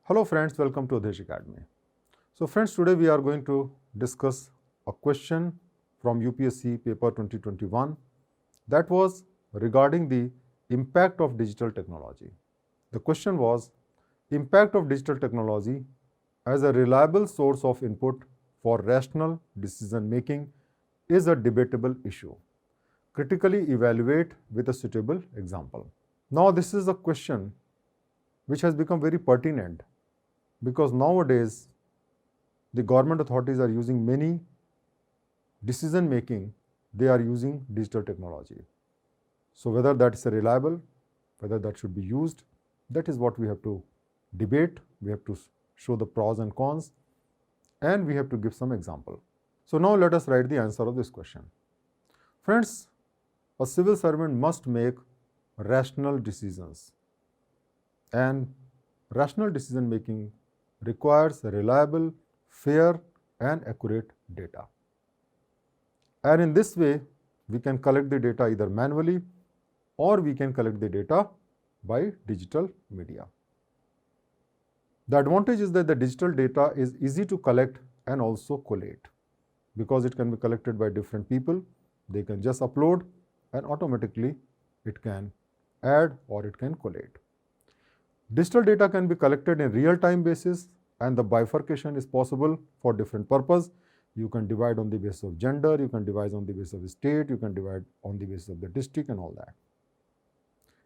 Hello friends, welcome to Awdhesh Academy. So friends, today we are going to discuss a question from UPSC paper 2021 that was regarding the impact of digital technology. The question was, impact of digital technology as a reliable source of input for rational decision making is a debatable issue. Critically evaluate with a suitable example. Now this is a question which has become very pertinent because nowadays the government authorities are using many decision making, they are using digital technology. So whether that's reliable, whether that should be used, that is what we have to debate. We have to show the pros and cons, and we have to give some example. So now let us write the answer of this question. Friends, a civil servant must make rational decisions, and rational decision making requires reliable, fair and accurate data. And in this way, we can collect the data either manually or we can collect the data by digital media. The advantage is that the digital data is easy to collect and also collate because it can be collected by different people. They can just upload and automatically it can add or it can collate. Digital data can be collected in real-time basis and the bifurcation is possible for different purpose. You can divide on the basis of gender, you can divide on the basis of state, you can divide on the basis of the district and all that.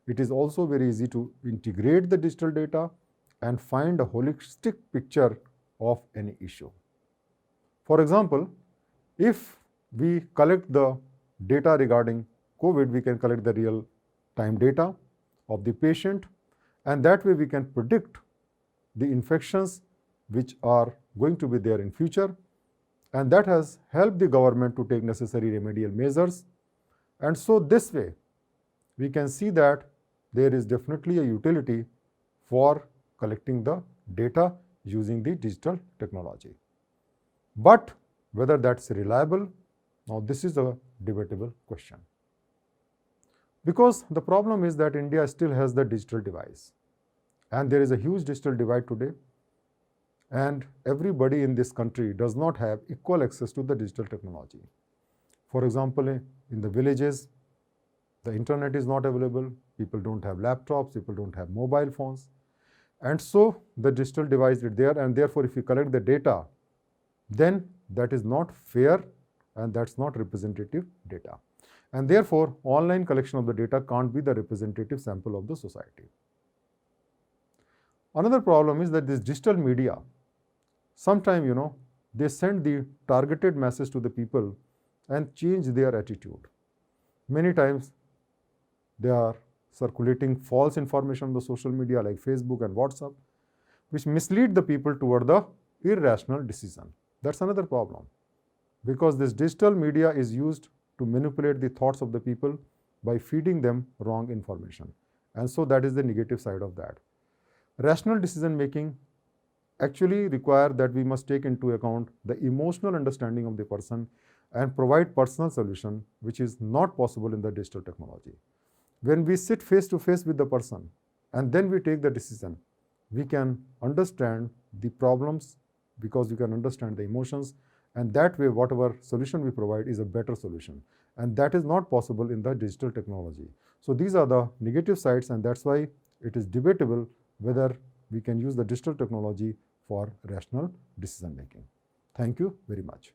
It is also very easy to integrate the digital data and find a holistic picture of any issue. For example, if we collect the data regarding COVID, we can collect the real-time data of the patient, and that way we can predict the infections which are going to be there in future, and that has helped the government to take necessary remedial measures. And so this way we can see that there is definitely a utility for collecting the data using the digital technology. But whether that's reliable, now this is a debatable question. Because the problem is that India still has the digital device. And there is a huge digital divide today. And everybody in this country does not have equal access to the digital technology. For example, in the villages, the internet is not available. People don't have laptops, people don't have mobile phones. And so the digital device is there, and therefore if you collect the data, then that is not fair and that's not representative data. And therefore, online collection of the data can't be the representative sample of the society. Another problem is that this digital media, sometimes, they send the targeted message to the people and change their attitude. Many times, they are circulating false information on the social media like Facebook and WhatsApp, which mislead the people toward the irrational decision. That's another problem, because this digital media is used to manipulate the thoughts of the people by feeding them wrong information. And so that is the negative side of that. Rational decision making actually require that we must take into account the emotional understanding of the person and provide personal solution, which is not possible in the digital technology. When we sit face to face with the person and then we take the decision, we can understand the problems because we can understand the emotions, and that way whatever solution we provide is a better solution. And that is not possible in the digital technology. So these are the negative sides, and that's why it is debatable whether we can use the digital technology for rational decision making. Thank you very much.